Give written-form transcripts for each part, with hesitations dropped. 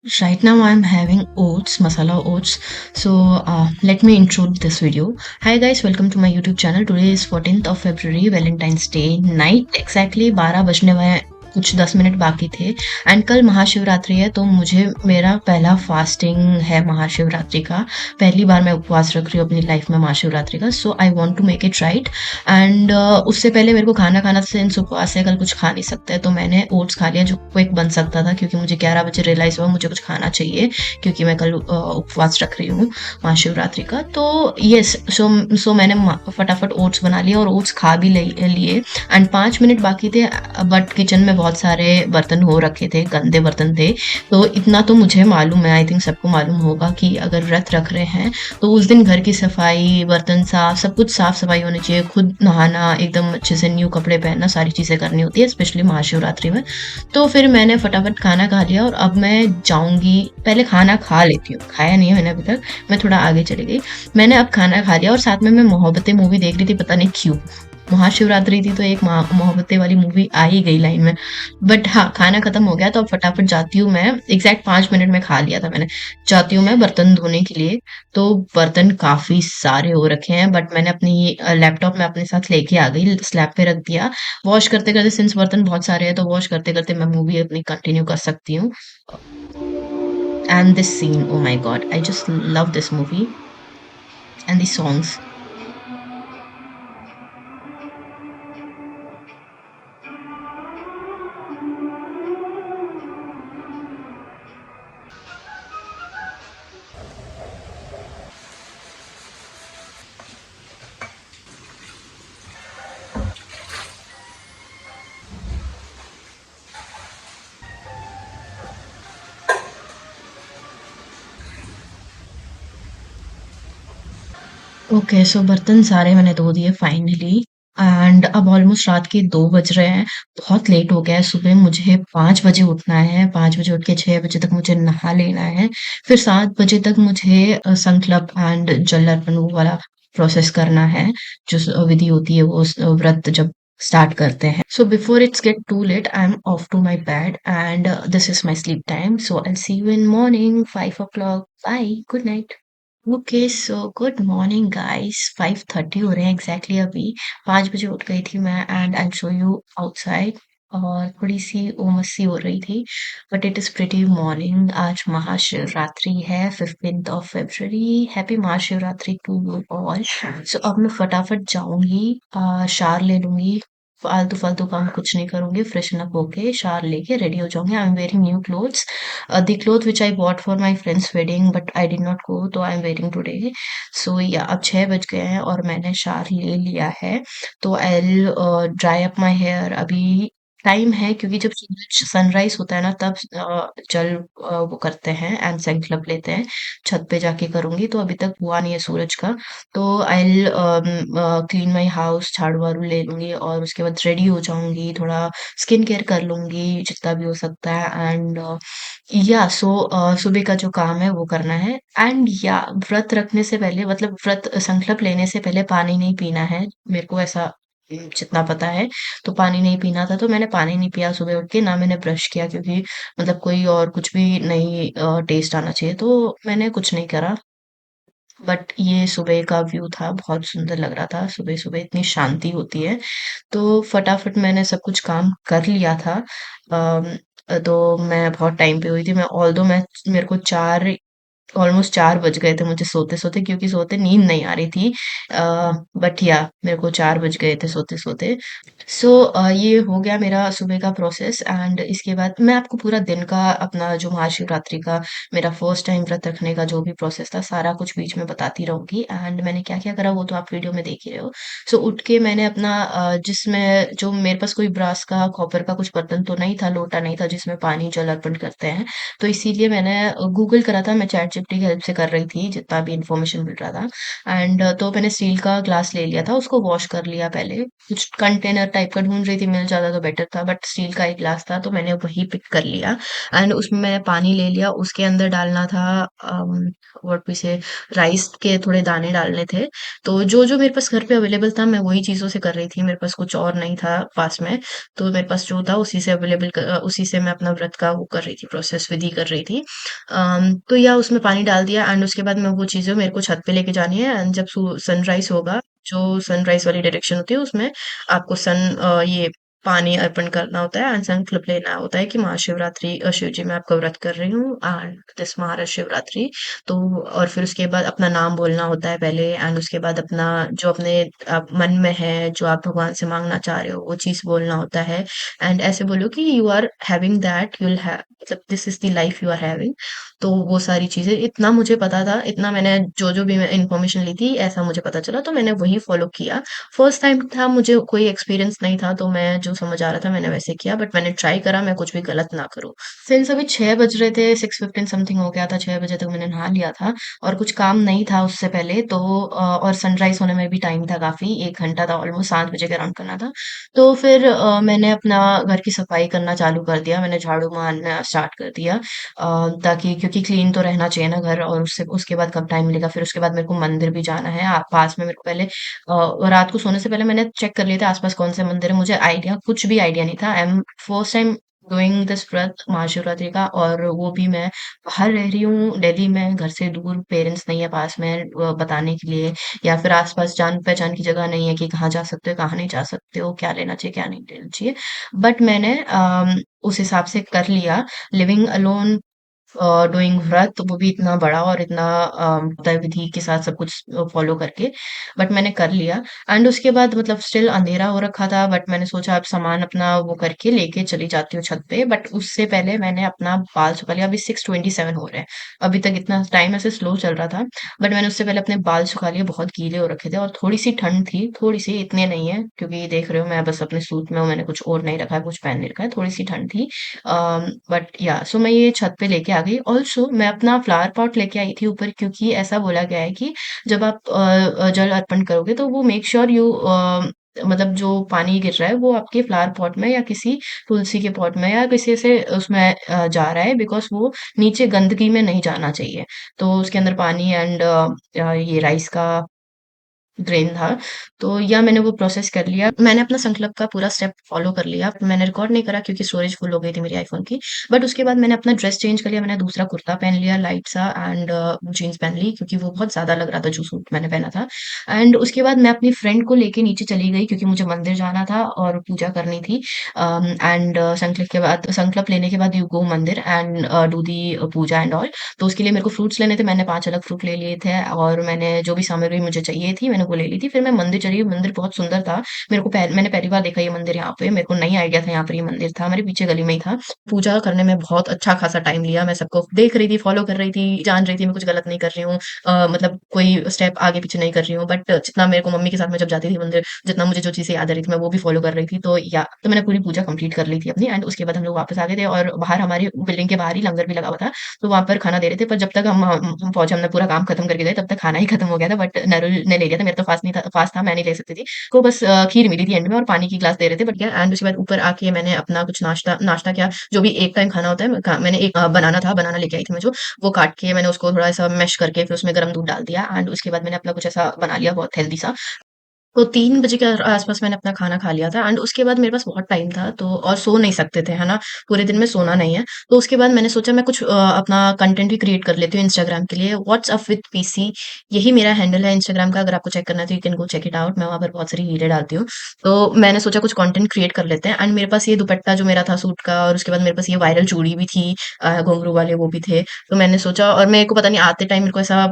Right now, I'm having oats, masala oats. So, let me introduce this video. Hi guys, welcome to my YouTube channel. Today is 14th of February, Valentine's Day night. Exactly 12 बजने में कुछ 10 minute बाकी थे and कल महाशिवरात्रि है तो मुझे मेरा पहला फास्टिंग है महाशिवरात्रि का। पहली बार मैं उपवास रख रही हूँ अपनी लाइफ में महाशिवरात्रि का। So I want to make it right and उससे पहले मेरे को खाना खाना सिंस उपवास है कल कुछ खा नहीं सकते तो मैंने ओट्स खा लिया जो क्विक बन सकता था क्योंकि मुझे 11 बजे रियलाइज हुआ मुझे कुछ खाना चाहिए क्योंकि मैं कल उपवास रख रही हूँ महाशिवरात्रि का। तो यस, सो मैंने फटाफट ओट्स बना लिया और ओट्स खा भी लिए एंड 5 मिनट बाकी थे बट किचन में बहुत सारे बर्तन हो रखे थे, गंदे बर्तन थे। तो इतना तो मुझे मालूम है, आई थिंक सबको मालूम होगा कि अगर व्रत रख रहे हैं तो उस दिन घर की सफाई, बर्तन साफ, सब कुछ साफ सफाई होनी चाहिए। खुद नहाना, एकदम अच्छे से न्यू कपड़े पहनना, सारी चीज़ें करनी होती है स्पेशली महाशिवरात्रि में। तो फिर मैंने फटाफट खाना खा लिया और अब मैं जाऊँगी, पहले खाना खा लेती हूँ, खाया नहीं है मैंने अभी तक, मैं थोड़ा आगे चली गई। मैंने अब खाना खा लिया और साथ में मैं मोहब्बतें मूवी देख रही थी, पता नहीं क्यों। महाशिवरात्रि थी तो एक मोहब्बतें वाली मूवी आ ही गई लाइन में। बट हाँ, खाना खत्म हो गया तो अब फटाफट जाती हूँ मैं, एग्जैक्ट 5 मिनट में खा लिया था मैंने। जाती हूँ मैं बर्तन धोने के लिए। तो बर्तन काफी सारे हो रखे हैं बट मैंने अपनी लैपटॉप में अपने साथ लेके आ गई, स्लैब पे रख दिया। वॉश करते करते, सिंस बर्तन बहुत सारे हैं तो वॉश करते करते मैं मूवी अपनी कंटिन्यू कर सकती हूँ। And this scene, oh my God, I just love this movie and the songs. Okay, so बर्तन सारे मैंने धो दिए फाइनली एंड अब ऑलमोस्ट रात के 2 बज रहे हैं। बहुत लेट हो गया है, सुबह मुझे 5 बजे उठना है, 5 बजे उठ के 6 बजे तक मुझे नहा लेना है। फिर 7 बजे तक मुझे संकल्प एंड जल अर्पण वो वाला प्रोसेस करना है, जो विधि होती है वो व्रत जब स्टार्ट करते हैं। So before it's get too late I am off to my bed and this is my sleep time. So I see you in morning 5 o'clock। Bye, good night. Okay, so good morning guys, 5:30 हो रहे हैं exactly अभी। 5 बजे उठ गई थी मैं and I show you outside और थोड़ी सी उमस सी हो रही थी but it is pretty morning. आज महाशिवरात्रि है, 15th of February। Happy Mahashivratri to you all. So अब मैं फटाफट जाऊंगी, शावर ले लूंगी, फालतू फालतू काम कुछ नहीं करूंगी, फ्रेशन अप होके शावर लेके रेडी हो जाऊंगी। I am wearing new clothes, the cloth which I bought for my friend's wedding but I did not go तो आई एम वेटिंग टुडे। सो या अब 6 बज गए हैं और मैंने शावर ले लिया है। तो I will dry up my hair. अभी टाइम है क्योंकि जब सूरज सनराइज होता है ना तब जल वो करते हैं एंड संकल्प लेते हैं। छत पे जाके करूंगी तो अभी तक हुआ नहीं है सूरज का। तो I will clean my house, झाड़ू वाड़ू ले लूंगी और उसके बाद रेडी हो जाऊंगी, थोड़ा स्किन केयर कर लूंगी जितना भी हो सकता है एंड या सुबह का जो काम है वो करना है। एंड या व्रत रखने से पहले, मतलब व्रत संकल्प लेने से पहले पानी नहीं पीना है, मेरे को ऐसा जितना पता है। तो पानी नहीं पीना था तो मैंने पानी नहीं पिया सुबह उठ के, ना मैंने ब्रश किया क्योंकि मतलब कोई और कुछ भी नहीं टेस्ट आना चाहिए तो मैंने कुछ नहीं करा। बट ये सुबह का व्यू था, बहुत सुंदर लग रहा था, सुबह सुबह इतनी शांति होती है। तो फटाफट मैंने सब कुछ काम कर लिया था। तो मैं बहुत टाइम पे हुई थी, मैं ऑल्दो मैं मेरे को 4, ऑलमोस्ट 4 बज गए थे मुझे सोते-सोते क्योंकि सोते नींद नहीं आ रही थी। बट या मेरे को 4 बज गए थे सोते-सोते। ये हो गया मेरा सुबह का प्रोसेस एंड इसके बाद मैं आपको पूरा दिन का अपना जो महाशिवरात्रि का मेरा फर्स्ट टाइम व्रत रखने का जो भी प्रोसेस था सारा कुछ बीच में बताती रहूंगी एंड मैंने क्या क्या करा वो तो आप वीडियो में देख ही रहे हो। उठ के मैंने अपना जिसमें जो मेरे पास कोई ब्रास का कॉपर का कुछ बर्तन तो नहीं था, लोटा नहीं था जिसमें पानी जल अर्पण करते हैं। तो इसीलिए मैंने गूगल करा था, मैं चैट जीपीटी की हेल्प से कर रही थी, जितना भी इन्फॉर्मेशन मिल रहा था। एंड तो मैंने स्टील का ग्लास ले लिया था, उसको वॉश कर लिया पहले। कुछ कंटेनर टाइप का ढूँढ रही थी, मिल जाता तो बेटर था, बट स्टील का एक ग्लास था, तो मैंने वही पिक कर लिया। एंड उसमें मैंने पानी ले लिया, उसके अंदर डालना था व्हाट वी से राइस के थोड़े दाने डालने थे। तो जो-जो मेरे पास घर पे अवेलेबल था, मैं वही चीज़ों से कर रही थी, मेरे पास कुछ और नहीं था पास में। तो मेरे पास जो था उसी से उसी से मैं अपना व्रत का वो कर रही थी, प्रोसेस विधि कर रही थी। तो या उसमें पानी डाल दिया एंड उसके बाद मैं वो चीज़ें मेरे को छत पे लेके जानी है एंड जब सनराइज होगा, जो सनराइज वाली डायरेक्शन होती है उसमें आपको ये पानी अर्पण करना होता है एंड संकल्प लेना होता है कि महाशिवरात्रि शिव जी मैं आपका व्रत कर रही हूँ एंड दिस महाशिवरात्रि। तो और फिर उसके बाद अपना नाम बोलना होता है पहले एंड उसके बाद अपना जो अपने मन में है, जो आप भगवान से मांगना चाह रहे हो वो चीज़ बोलना होता है। एंड ऐसे बोलो कि you are having that, you will have, मतलब this is the life you are having. तो वो सारी चीजें इतना मुझे पता था, इतना मैंने जो भी मैं इन्फॉर्मेशन ली थी ऐसा मुझे पता चला, तो मैंने वही फॉलो किया। फर्स्ट टाइम था, मुझे कोई एक्सपीरियंस नहीं था, तो मैं जो समझ आ रहा था मैंने वैसे किया, बट मैंने ट्राई करा मैं कुछ भी गलत ना करूँ। सिंस अभी 6 बज रहे थे, 6:15 समथिंग हो गया था, 6 बजे तक मैंने नहा लिया था और कुछ काम नहीं था उससे पहले तो और सनराइज होने में भी टाइम था, काफी 1 घंटा था, ऑलमोस्ट 7 बजे के अराउंड करना था। तो फिर मैंने अपना घर की सफाई करना चालू कर दिया, मैंने झाड़ू मारना स्टार्ट कर दिया ताकि क्योंकि क्लीन तो रहना चाहिए ना घर, और उससे उसके बाद कब टाइम मिलेगा। फिर उसके बाद मेरे को मंदिर भी जाना है पास में, मेरे को पहले रात को सोने से पहले मैंने चेक कर लिया था आसपास कौन से मंदिर है, मुझे आइडिया कुछ भी आइडिया नहीं था। I am first time doing this व्रत महाशिवरात्रि का, और वो भी मैं बाहर रह रही हूँ दिल्ली में, घर से दूर, पेरेंट्स नहीं है पास में बताने के लिए, या फिर आसपास जान पहचान की जगह नहीं है कि कहाँ जा सकते हो कहाँ नहीं जा सकते हो, क्या लेना चाहिए क्या नहीं लेना चाहिए। बट मैंने उस हिसाब से कर लिया, लिविंग अलोन, डूइंग व्रत, तो वो भी इतना बड़ा और इतना तय विधि के साथ सब कुछ फॉलो करके, बट मैंने कर लिया। एंड उसके बाद मतलब स्टिल अंधेरा हो रखा था, बट मैंने सोचा अब सामान अपना वो करके लेके चली जाती हूँ छत पे, बट उससे पहले मैंने अपना बाल सुखा लिया। अभी 6:27 हो रहे हैं, अभी तक इतना टाइम ऐसे स्लो चल रहा था, बट मैंने उससे पहले अपने बाल सुखा लिए, बहुत गीले हो रखे थे और थोड़ी सी ठंड थी, थोड़ी सी, इतने नहीं है क्योंकि देख रहे हो मैं बस अपने सूट में हूँ, मैंने कुछ और नहीं रखा है, कुछ पहन नहीं रखा है, थोड़ी सी ठंड थी। बट या सो मैं ये छत पे लेके आ गई। ऑल्सो मैं अपना फ्लावर पॉट लेके आई थी ऊपर, क्योंकि ऐसा बोला गया है कि जब आप जल अर्पण करोगे तो वो मेक श्योर यू मतलब जो पानी गिर रहा है वो आपके फ्लावर पॉट में या किसी तुलसी के पॉट में या किसी से उसमें जा रहा है, बिकॉज वो नीचे गंदगी में नहीं जाना चाहिए। तो उसके अंदर पानी एंड ये राइस का ड्रेन था। तो या मैंने वो प्रोसेस कर लिया, मैंने अपना संकल्प का पूरा स्टेप फॉलो कर लिया। मैंने रिकॉर्ड नहीं करा क्योंकि स्टोरेज फुल हो गई थी मेरी आईफोन की। बट उसके बाद मैंने अपना ड्रेस चेंज कर लिया, मैंने दूसरा कुर्ता पहन लिया लाइट सा एंड जीन्स पहन ली क्योंकि वो बहुत ज़्यादा लग रहा था जो सूट मैंने पहना था। एंड उसके बाद मैं अपनी फ्रेंड को लेके नीचे चली गई क्योंकि मुझे मंदिर जाना था और पूजा करनी थी। एंड संकल्प लेने के बाद you go mandir and do the puja and all. तो उसके लिए मेरे को फ्रूट्स लेने थे, मैंने 5 अलग फ्रूट ले लिए थे और मैंने जो भी सामग्री मुझे चाहिए थी मैंने वो ले ली थी। फिर मैं मंदिर चली, मंदिर बहुत सुंदर था। मैंने पहली बार देखा ये मंदिर यहाँ पे, मेरे को नहीं आइडिया था यहाँ पर ये मंदिर था, मेरे पीछे गली में ही था। पूजा करने में बहुत अच्छा खासा टाइम लिया, मैं सबको देख रही थी, फॉलो कर रही थी, जान रही थी मैं कुछ गलत नहीं कर रही हूँ, मतलब कोई स्टेप आगे पीछे नहीं कर रही हूँ। बट जितना मेरे को मम्मी के साथ में जब जाती थी मंदिर, जितना मुझे जो चीजें याद आ रही थी मैं वो भी फॉलो कर रही थी। तो मैंने पूरी पूजा कंप्लीट कर ली थी अपनी एंड उसके बाद हम लोग वापस आ गए थे और बाहर हमारी बिल्डिंग के बाहर ही लंगर भी लगा हुआ था। तो वहाँ पर खाना दे रहे थे, पर जब तक हम पहुँचे, हमने पूरा काम खत्म करके गए, तब तक खाना ही खत्म हो गया था। बट नरुल ने ले लिया था, मेरा तो फास्ट था, मैं नहीं ले सकती थी। को बस खीर मिली थी एंड में और पानी की ग्लास दे रहे थे, बट क्या। एंड उसके बाद ऊपर आके मैंने अपना कुछ नाश्ता नाश्ता क्या, जो भी एक टाइम खाना होता है, मैंने एक बनाना लेके आई थी मैं, जो वो काट के मैंने उसको थोड़ा सा मैश करके फिर उसमें गर्म दूध डाल दिया एंड उसके बाद मैंने अपना कुछ ऐसा बना लिया बहुत हेल्दी सा। तो 3 बजे के आसपास मैंने अपना खाना खा लिया था एंड उसके बाद मेरे पास बहुत टाइम था, तो और सो नहीं सकते थे, है ना, पूरे दिन में सोना नहीं है। तो उसके बाद मैंने सोचा मैं कुछ अपना कंटेंट भी क्रिएट कर लेती हूँ इंस्टाग्राम के लिए। व्हाट्सअप विद पीसी, यही मेरा हैंडल है इंस्टाग्राम का, अगर आपको चेक करना है तो you can go check it out, मैं वहाँ पर बहुत सारी रीलें डालती हूँ। तो मैंने सोचा कुछ कंटेंट क्रिएट कर लेते हैं एंड मेरे पास ये दुपट्टा जो मेरा था सूट का, और उसके बाद मेरे पास ये वायरल चूड़ी भी थी, घुंघरू वाले वो भी थे। तो मैंने सोचा, और मेरे को पता नहीं आते टाइम मेरे को ऐसा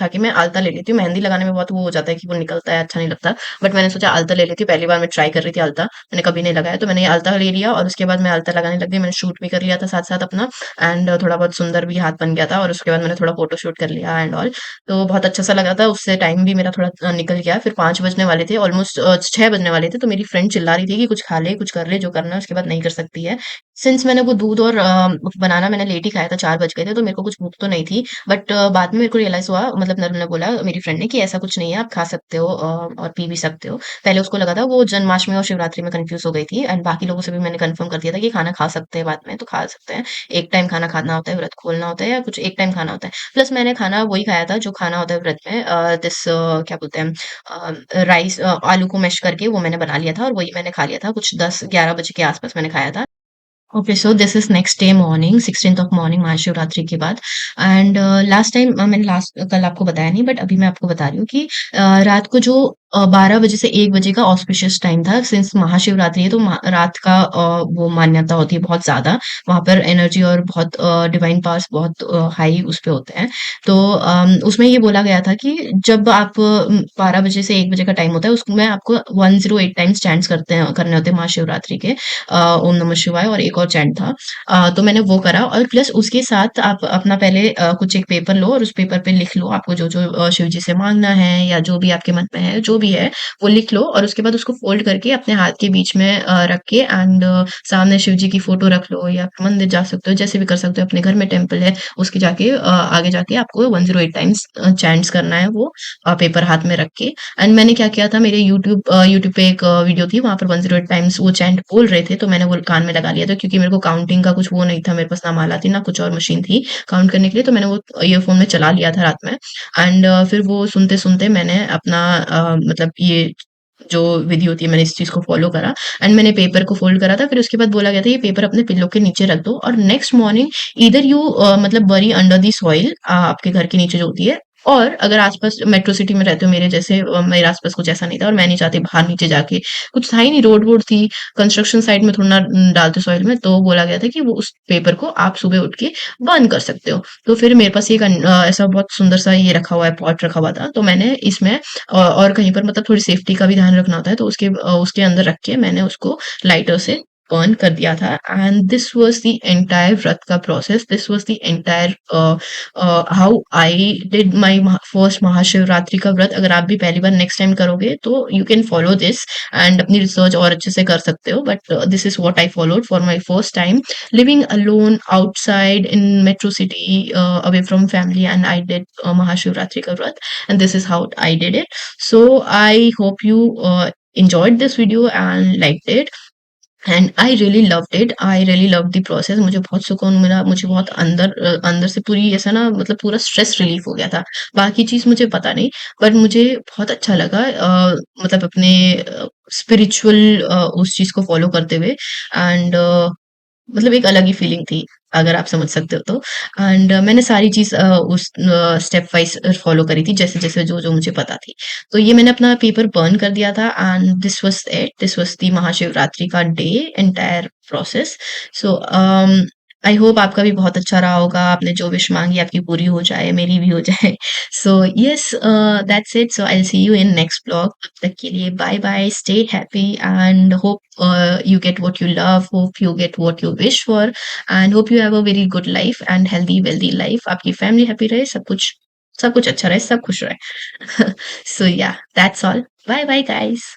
था कि मैं आलता ले लेती हूँ। मेहंदी लगाने में बहुत वो हो जाता है कि वो निकलता है, अच्छा नहीं लगता। बट मैंने सोचा आलता ले लेती हूँ, पहली बार मैं ट्राई कर रही थी आलता, मैंने कभी नहीं लगाया, तो मैंने ये आलता ले लिया और उसके बाद मैं आलता लगाने लग गई। मैंने शूट भी कर लिया था साथ-साथ अपना, एंड थोड़ा बहुत सुंदर भी हाथ बन गया था, और उसके बाद मैंने थोड़ा फ़ोटो शूट कर लिया एंड ऑल। तो बहुत अच्छा सा लगा था, उससे टाइम भी मेरा थोड़ा निकल गया। फिर 5 बजने वाले थे, ऑलमोस्ट 6 बजने वाले थे, तो मेरी फ्रेंड चिल्ला रही थी कि कुछ खा ले, कुछ कर ले, जो करना है उसके बाद नहीं कर सकती है। सिंस मैंने वो दूध और बनाना मैंने लेट ही खाया था, 4 बज गए थे, तो मेरे को कुछ भूख तो नहीं थी। बट बाद में मेरे को रियलाइज़ हुआ, मतलब नरम ने बोला मेरी फ्रेंड ने कि ऐसा कुछ नहीं है, आप खा सकते हो और पी भी सकते हो। पहले उसको लगा था, वो जन्माष्टमी और शिवरात्रि में कन्फ्यूज़ हो गई थी, एंड बाकी लोगों से भी मैंने कन्फर्म कर दिया था कि खाना खा सकते हैं बाद में, तो खा सकते हैं। एक टाइम खाना खाना होता है, व्रत खोलना होता है, या कुछ एक टाइम खाना होता है। प्लस मैंने खाना वही खाया था जो खाना होता है व्रत में, क्या बोलते हैं, राइस, आलू को मैश करके वो मैंने बना लिया था, और वही मैंने खा लिया था, कुछ 10-11 बजे के आस-पास मैंने खाया था। Okay, so this is next day morning, 16th of morning, Mahashivratri के बाद। एंड लास्ट टाइम मैंने लास्ट कल आपको बताया नहीं, बट अभी मैं आपको बता रही हूँ कि रात को जो 12 बजे से 1 बजे का ऑस्पिशियस टाइम था, सिंस महाशिवरात्रि है तो रात का वो मान्यता होती है बहुत ज्यादा, वहां पर एनर्जी और बहुत डिवाइन पावर्स बहुत हाई उस पे होते हैं। तो उसमें ये बोला गया था कि जब आप 12 बजे से 1 बजे का टाइम होता है, उसमें आपको 108 टाइम्स चैंट्स करने होते हैं महाशिवरात्रि के, ओम नमः शिवाय, और एक और चैंट था। तो मैंने वो करा, और प्लस उसके साथ आप अपना पहले कुछ एक पेपर लो और उस पेपर पे लिख लो आपको जो-जो शिव जी से माँगना है, या जो भी आपके मन में है, जो भी है वो लिख लो, और उसके बाद उसको फ़ोल्ड करके अपने हाथ के बीच में रख के, एंड सामने शिव जी की फ़ोटो रख लो, या मंदिर जा सकते हो, जैसे भी कर सकते हो, अपने घर में टेम्पल है, उसके जाके आगे जाके आपको 108 टाइम्स चैंट्स करना है वो, पेपर हाथ में रख के। एंड मैंने क्या किया था, मेरे यूट्यूब पे एक वीडियो थी, वहाँ पर 108 टाइम्स वो चैंट बोल रहे थे, तो मैंने वो कान में लगा लिया था, क्योंकि मेरे को काउंटिंग का कुछ वो नहीं था, मेरे पास ना माला थी, ना कुछ और मशीन थी काउंट करने के लिए, तो मैंने वो ईयरफ़ोन में चला लिया था रात में। एंड फिर वो सुनते-सुनते मैंने अपना मतलब ये जो विधि होती है, मैंने इस चीज़ को फ़ॉलो करा, एंड मैंने पेपर को फ़ोल्ड करा था, फिर उसके बाद बोला गया था ये पेपर अपने पिल्लो के नीचे रख दो, और नेक्स्ट मॉर्निंग ईदर यू मतलब बरी अंडर द सॉइल, आपके घर के नीचे जो होती है, और अगर आस-पास मेट्रो सिटी में रहते हो मेरे जैसे, मेरे आस-पास कुछ ऐसा नहीं था, और मैं नहीं चाहती बाहर नीचे जाके, कुछ था ही नहीं, रोड-वोड थी, कंस्ट्रक्शन साइट में थोड़ी ना डालते सॉइल में, तो बोला गया था कि वो उस पेपर को आप सुबह उठ के बर्न कर सकते हो। तो फिर मेरे पास एक ऐसा बहुत सुंदर सा ये रखा हुआ है, पॉट रखा हुआ था, तो मैंने इसमें और कहीं पर मतलब थोड़ी सेफ्टी का भी ध्यान रखना होता है, तो उसके अंदर रख के मैंने उसको लाइटर से बर्न कर दिया था, and this was the entire व्रत का process, this was the entire how I did my first Mahashivratri का व्रत। अगर आप भी पहली बार नेक्स्ट टाइम करोगे तो you can follow this, and अपनी रिसर्च और अच्छे से कर सकते हो, but this is what I followed for my first time living alone outside in metro city, away from family, and I did Mahashivratri ka vrat, and this is how I did it. So I hope you enjoyed this video and liked it, and I really loved it, I really loved the process. मुझे बहुत सुकून मिला, मुझे बहुत अंदर से पूरी ऐसा ना, मतलब पूरा स्ट्रेस रिलीफ हो गया था। बाकी चीज़ मुझे पता नहीं, बट मुझे बहुत अच्छा लगा, मतलब अपने स्पिरिचुअल उस चीज़ को फ़ॉलो करते हुए, एंड मतलब एक अलग ही फीलिंग थी, अगर आप समझ सकते हो तो। एंड मैंने सारी चीज़ उस स्टेप वाइज़ फ़ॉलो करी थी, जैसे-जैसे जो-जो मुझे पता थी। तो ये मैंने अपना पेपर बर्न कर दिया था, and this was it, this was the Mahashivratri का day, entire process. So I hope आपका भी बहुत अच्छा रहा होगा, आपने जो विश माँगी आपकी पूरी हो जाए, मेरी भी हो जाए। So yes, that's it, so I will see you in next vlog. तब तक के लिए bye-bye, stay happy, and hope you get what you love, hope you get what you wish for, and hope you have a very good life and healthy, wealthy life. आपकी family happy रहे, सब कुछ अच्छा रहे, सब खुश रहे। So yeah, that's all. Bye bye, guys.